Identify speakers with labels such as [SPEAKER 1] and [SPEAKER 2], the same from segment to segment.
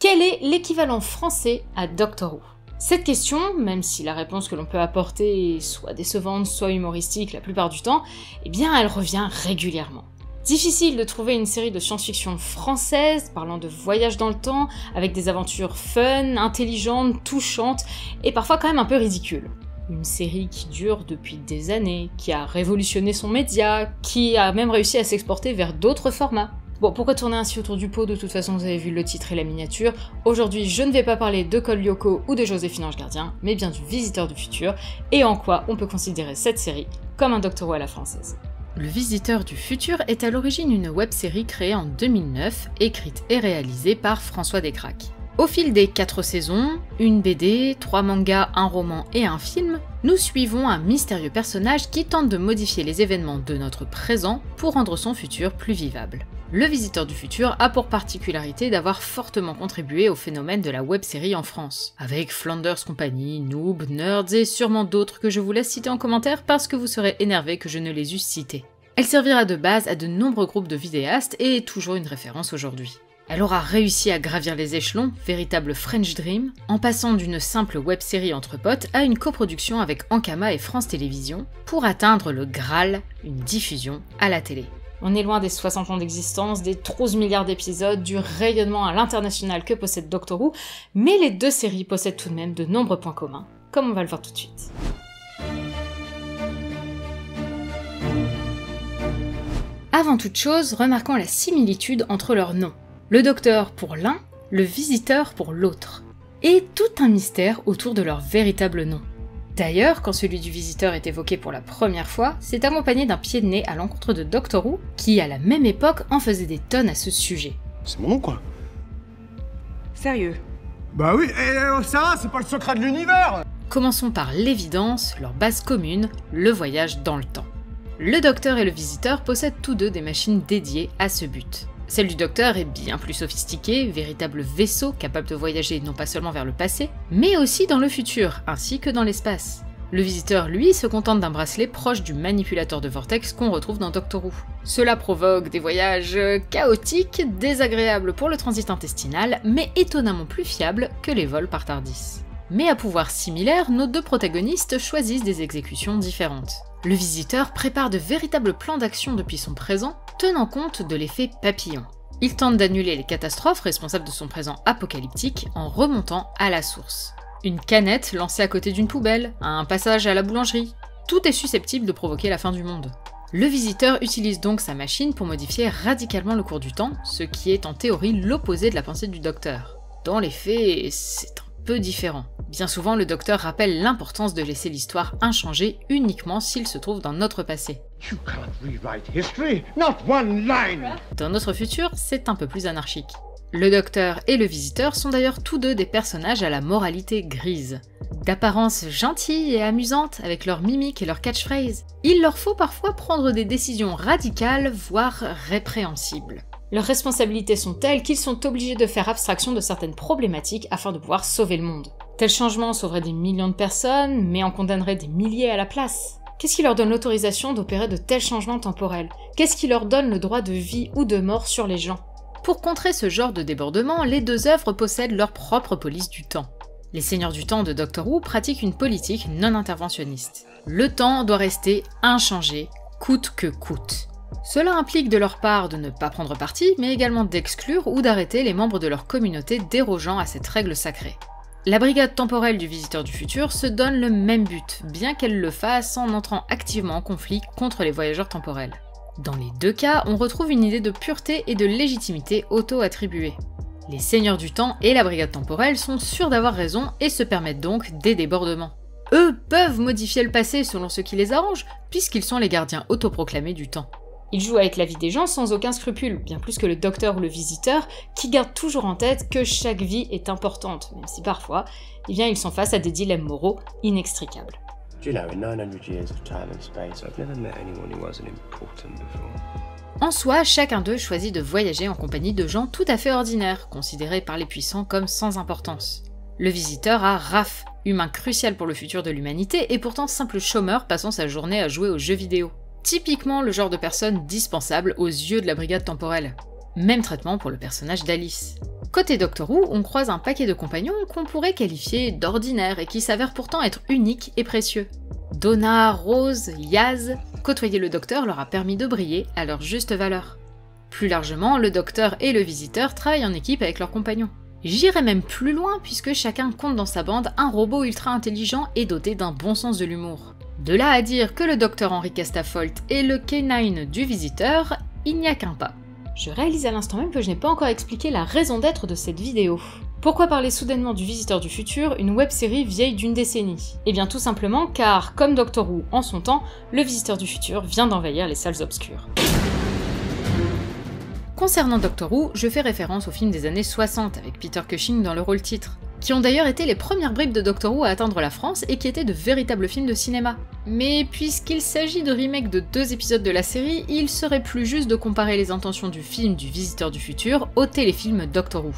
[SPEAKER 1] Quel est l'équivalent français à Doctor Who? Cette question, même si la réponse que l'on peut apporter est soit décevante, soit humoristique la plupart du temps, eh bien elle revient régulièrement. Difficile de trouver une série de science-fiction française parlant de voyage dans le temps, avec des aventures fun, intelligentes, touchantes, et parfois quand même un peu ridicules. Une série qui dure depuis des années, qui a révolutionné son média, qui a même réussi à s'exporter vers d'autres formats. Bon, pourquoi tourner ainsi autour du pot? De toute façon, vous avez vu le titre et la miniature. Aujourd'hui, je ne vais pas parler de Cole Lyoko ou de Joséphine Ange Gardien, mais bien du Visiteur du futur, et en quoi on peut considérer cette série comme un Doctor Who à la française.
[SPEAKER 2] Le Visiteur du futur est à l'origine une web-série créée en 2009, écrite et réalisée par François Descraques. Au fil des 4 saisons, une BD, 3 mangas, un roman et un film, nous suivons un mystérieux personnage qui tente de modifier les événements de notre présent pour rendre son futur plus vivable. Le Visiteur du futur a pour particularité d'avoir fortement contribué au phénomène de la web-série en France, avec Flanders Company, Noob, Nerds et sûrement d'autres que je vous laisse citer en commentaire parce que vous serez énervés que je ne les eusse cités. Elle servira de base à de nombreux groupes de vidéastes et est toujours une référence aujourd'hui. Elle aura réussi à gravir les échelons, véritable French Dream, en passant d'une simple web-série entre potes à une coproduction avec Ankama et France Télévisions, pour atteindre le Graal, une diffusion à la télé.
[SPEAKER 1] On est loin des 60 ans d'existence, des 12 milliards d'épisodes, du rayonnement à l'international que possède Doctor Who, mais les deux séries possèdent tout de même de nombreux points communs, comme on va le voir tout de suite. Avant toute chose, remarquons la similitude entre leurs noms. Le Docteur pour l'un, le Visiteur pour l'autre. Et tout un mystère autour de leur véritable nom. D'ailleurs, quand celui du Visiteur est évoqué pour la première fois, c'est accompagné d'un pied de nez à l'encontre de Doctor Who, qui à la même époque en faisait des tonnes à ce sujet.
[SPEAKER 3] C'est mon nom quoi.
[SPEAKER 4] Sérieux?
[SPEAKER 3] Bah oui, et ça, c'est pas le secret de l'univers.
[SPEAKER 2] Commençons par l'évidence, leur base commune, le voyage dans le temps. Le Docteur et le Visiteur possèdent tous deux des machines dédiées à ce but. Celle du Docteur est bien plus sophistiquée, véritable vaisseau capable de voyager non pas seulement vers le passé, mais aussi dans le futur, ainsi que dans l'espace. Le Visiteur, lui, se contente d'un bracelet proche du manipulateur de vortex qu'on retrouve dans Doctor Who. Cela provoque des voyages chaotiques, désagréables pour le transit intestinal, mais étonnamment plus fiables que les vols par Tardis. Mais à pouvoir similaire, nos deux protagonistes choisissent des exécutions différentes. Le Visiteur prépare de véritables plans d'action depuis son présent, tenant compte de l'effet papillon. Il tente d'annuler les catastrophes responsables de son présent apocalyptique en remontant à la source. Une canette lancée à côté d'une poubelle, un passage à la boulangerie, tout est susceptible de provoquer la fin du monde. Le Visiteur utilise donc sa machine pour modifier radicalement le cours du temps, ce qui est en théorie l'opposé de la pensée du Docteur. Dans les faits, c'est un peu différent. Bien souvent, le Docteur rappelle l'importance de laisser l'histoire inchangée uniquement s'il se trouve dans notre passé.
[SPEAKER 3] You can't rewrite history, not one line.
[SPEAKER 2] Dans notre futur, c'est un peu plus anarchique. Le Docteur et le Visiteur sont d'ailleurs tous deux des personnages à la moralité grise. D'apparence gentille et amusante avec leurs mimiques et leurs catchphrases, il leur faut parfois prendre des décisions radicales, voire répréhensibles.
[SPEAKER 1] Leurs responsabilités sont telles qu'ils sont obligés de faire abstraction de certaines problématiques afin de pouvoir sauver le monde. Tel changement sauverait des millions de personnes, mais en condamnerait des milliers à la place. Qu'est-ce qui leur donne l'autorisation d'opérer de tels changements temporels? Qu'est-ce qui leur donne le droit de vie ou de mort sur les gens?
[SPEAKER 2] Pour contrer ce genre de débordement, les deux œuvres possèdent leur propre police du temps. Les Seigneurs du Temps de Doctor Who pratiquent une politique non interventionniste. Le temps doit rester inchangé, coûte que coûte. Cela implique de leur part de ne pas prendre parti, mais également d'exclure ou d'arrêter les membres de leur communauté dérogeant à cette règle sacrée. La brigade temporelle du Visiteur du futur se donne le même but, bien qu'elle le fasse en entrant activement en conflit contre les voyageurs temporels. Dans les deux cas, on retrouve une idée de pureté et de légitimité auto-attribuée. Les Seigneurs du Temps et la brigade temporelle sont sûrs d'avoir raison et se permettent donc des débordements. Eux peuvent modifier le passé selon ce qui les arrange, puisqu'ils sont les gardiens autoproclamés du temps.
[SPEAKER 1] Ils jouent avec la vie des gens sans aucun scrupule, bien plus que le Docteur ou le Visiteur, qui gardent toujours en tête que chaque vie est importante, même si parfois, ils sont face à des dilemmes moraux inextricables.
[SPEAKER 5] Do you know, in 900 years of time and space, I've never met anyone who wasn't important before.
[SPEAKER 2] En soi, chacun d'eux choisit de voyager en compagnie de gens tout à fait ordinaires, considérés par les puissants comme sans importance. Le Visiteur a Raph, humain crucial pour le futur de l'humanité et pourtant simple chômeur passant sa journée à jouer aux jeux vidéo. Typiquement le genre de personne dispensable aux yeux de la brigade temporelle. Même traitement pour le personnage d'Alice. Côté Doctor Who, on croise un paquet de compagnons qu'on pourrait qualifier d'ordinaires et qui s'avèrent pourtant être uniques et précieux. Donna, Rose, Yaz, côtoyer le Docteur leur a permis de briller à leur juste valeur. Plus largement, le Docteur et le Visiteur travaillent en équipe avec leurs compagnons. J'irai même plus loin puisque chacun compte dans sa bande un robot ultra intelligent et doté d'un bon sens de l'humour. De là à dire que le Docteur Henry Castafolt est le K9 du Visiteur, il n'y a qu'un pas.
[SPEAKER 1] Je réalise à l'instant même que je n'ai pas encore expliqué la raison d'être de cette vidéo. Pourquoi parler soudainement du Visiteur du Futur, une web-série vieille d'une décennie? Eh bien tout simplement car, comme Doctor Who en son temps, le Visiteur du Futur vient d'envahir les salles obscures.
[SPEAKER 2] Concernant Doctor Who, je fais référence aux films des années 60 avec Peter Cushing dans le rôle titre, qui ont d'ailleurs été les premières bribes de Doctor Who à atteindre la France et qui étaient de véritables films de cinéma. Mais puisqu'il s'agit de remakes de 2 épisodes de la série, il serait plus juste de comparer les intentions du film du Visiteur du Futur au téléfilm Doctor Who.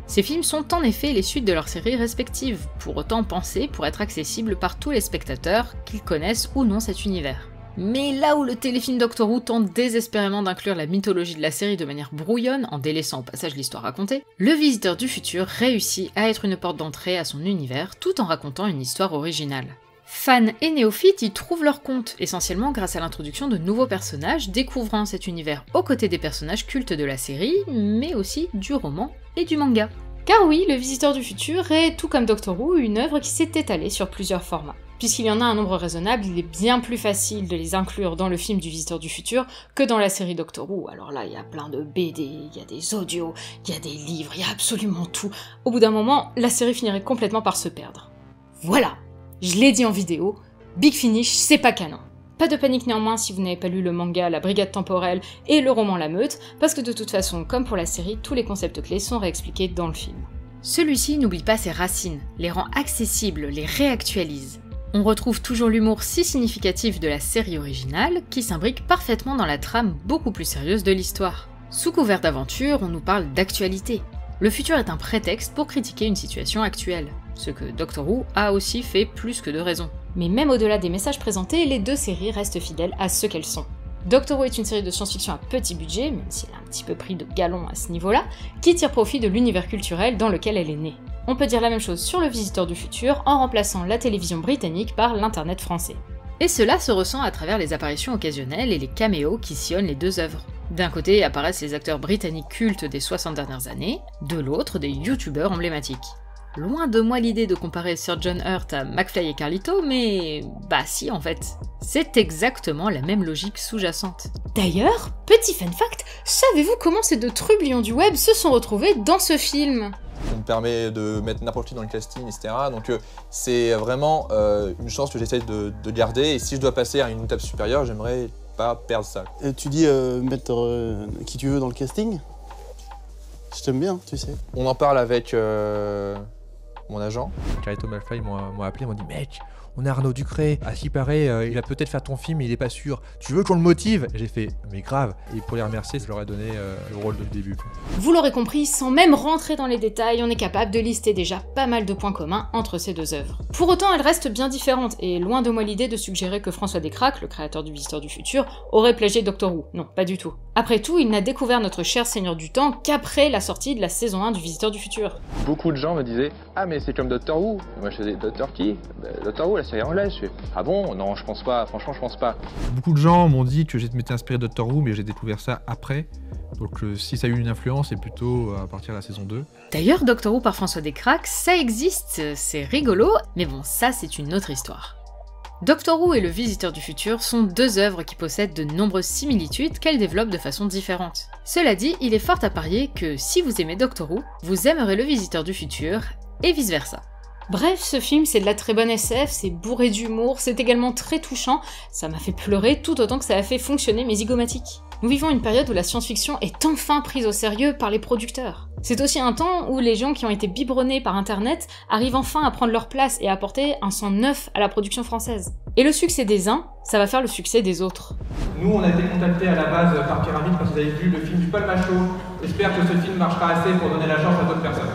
[SPEAKER 2] Ces films sont en effet les suites de leurs séries respectives, pour autant pensés pour être accessibles par tous les spectateurs, qu'ils connaissent ou non cet univers. Mais là où le téléfilm Doctor Who tente désespérément d'inclure la mythologie de la série de manière brouillonne, en délaissant au passage l'histoire racontée, le Visiteur du Futur réussit à être une porte d'entrée à son univers tout en racontant une histoire originale. Fans et néophytes y trouvent leur compte, essentiellement grâce à l'introduction de nouveaux personnages découvrant cet univers aux côtés des personnages cultes de la série, mais aussi du roman et du manga.
[SPEAKER 1] Car oui, le Visiteur du Futur est, tout comme Doctor Who, une œuvre qui s'est étalée sur plusieurs formats. Puisqu'il y en a un nombre raisonnable, il est bien plus facile de les inclure dans le film du Visiteur du Futur que dans la série Doctor Who. Alors là, il y a plein de BD, il y a des audios, il y a des livres, il y a absolument tout. Au bout d'un moment, la série finirait complètement par se perdre. Voilà, je l'ai dit en vidéo, Big Finish, c'est pas canon. Pas de panique néanmoins si vous n'avez pas lu le manga La Brigade Temporelle et le roman La Meute, parce que de toute façon, comme pour la série, tous les concepts clés sont réexpliqués dans le film.
[SPEAKER 2] Celui-ci n'oublie pas ses racines, les rend accessibles, les réactualise. On retrouve toujours l'humour si significatif de la série originale, qui s'imbrique parfaitement dans la trame beaucoup plus sérieuse de l'histoire. Sous couvert d'aventure, on nous parle d'actualité. Le futur est un prétexte pour critiquer une situation actuelle, ce que Doctor Who a aussi fait plus que de raison.
[SPEAKER 1] Mais même au-delà des messages présentés, les 2 séries restent fidèles à ce qu'elles sont. Doctor Who est une série de science-fiction à petit budget, même si elle a un petit peu pris de galon à ce niveau-là, qui tire profit de l'univers culturel dans lequel elle est née. On peut dire la même chose sur le Visiteur du Futur en remplaçant la télévision britannique par l'internet français.
[SPEAKER 2] Et cela se ressent à travers les apparitions occasionnelles et les caméos qui sillonnent les 2 œuvres. D'un côté apparaissent les acteurs britanniques cultes des 60 dernières années, de l'autre des youtubeurs emblématiques. Loin de moi l'idée de comparer Sir John Hurt à McFly et Carlito, mais bah si en fait. C'est exactement la même logique sous-jacente.
[SPEAKER 1] D'ailleurs, petit fun fact, savez-vous comment ces 2 trublions du web se sont retrouvés dans ce film?
[SPEAKER 6] Ça me permet de mettre n'importe qui dans le casting, etc. Donc c'est vraiment une chance que j'essaie de garder, et si je dois passer à une étape supérieure, j'aimerais pas perdre ça.
[SPEAKER 7] Tu dis mettre qui tu veux dans le casting? Je t'aime bien, tu sais.
[SPEAKER 6] On en parle avec mon agent.
[SPEAKER 8] Carlito Malfoy m'ont appelé, m'ont dit « Mec, on a Arnaud Ducré, à ce qui paraît, il va peut-être faire ton film, mais il est pas sûr. Tu veux qu'on le motive ?» J'ai fait « Mais grave !» Et pour les remercier, je leur ai donné le rôle de début.
[SPEAKER 1] Vous l'aurez compris, sans même rentrer dans les détails, on est capable de lister déjà pas mal de points communs entre ces 2 œuvres. Pour autant, elles restent bien différentes, et loin de moi l'idée de suggérer que François Descraques, le créateur du Visiteur du Futur, aurait plagié Doctor Who. Non, pas du tout. Après tout, il n'a découvert notre cher Seigneur du Temps qu'après la sortie de la saison 1 du Visiteur du Futur.
[SPEAKER 9] Beaucoup de gens me disaient « Ah mais c'est comme Doctor Who !» Moi je faisais « Doctor qui ?»« Doctor Who, la série anglaise. » Je fais « Ah bon? Non, je pense pas, franchement je pense pas. »
[SPEAKER 8] Beaucoup de gens m'ont dit que j'étais inspiré de Doctor Who, mais j'ai découvert ça après. Donc si ça a eu une influence, c'est plutôt à partir de la saison 2.
[SPEAKER 2] D'ailleurs, Doctor Who par François Descraques, ça existe, c'est rigolo, mais bon, ça c'est une autre histoire. Doctor Who et le Visiteur du Futur sont 2 œuvres qui possèdent de nombreuses similitudes qu'elles développent de façon différente. Cela dit, il est fort à parier que si vous aimez Doctor Who, vous aimerez le Visiteur du Futur, et vice versa.
[SPEAKER 1] Bref, ce film c'est de la très bonne SF, c'est bourré d'humour, c'est également très touchant, ça m'a fait pleurer tout autant que ça a fait fonctionner mes zygomatiques. Nous vivons une période où la science-fiction est enfin prise au sérieux par les producteurs. C'est aussi un temps où les gens qui ont été biberonnés par internet arrivent enfin à prendre leur place et à apporter un sang neuf à la production française. Et le succès des uns, ça va faire le succès des autres.
[SPEAKER 10] Nous, on a été contactés à la base par Pyramide parce qu'ils avaient vu le film du Paul Macho. J'espère que ce film marchera assez pour donner la chance à d'autres personnes.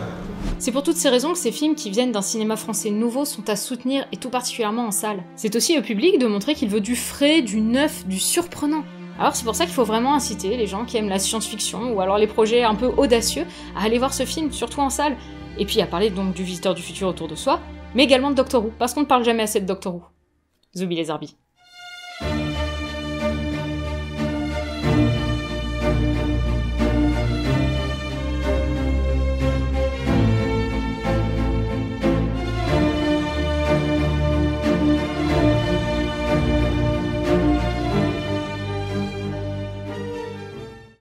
[SPEAKER 1] C'est pour toutes ces raisons que ces films qui viennent d'un cinéma français nouveau sont à soutenir, et tout particulièrement en salle. C'est aussi au public de montrer qu'il veut du frais, du neuf, du surprenant. Alors c'est pour ça qu'il faut vraiment inciter les gens qui aiment la science-fiction, ou alors les projets un peu audacieux, à aller voir ce film, surtout en salle, et puis à parler donc du Visiteur du futur autour de soi, mais également de Doctor Who, parce qu'on ne parle jamais assez de Doctor Who. Zoubi les Arby.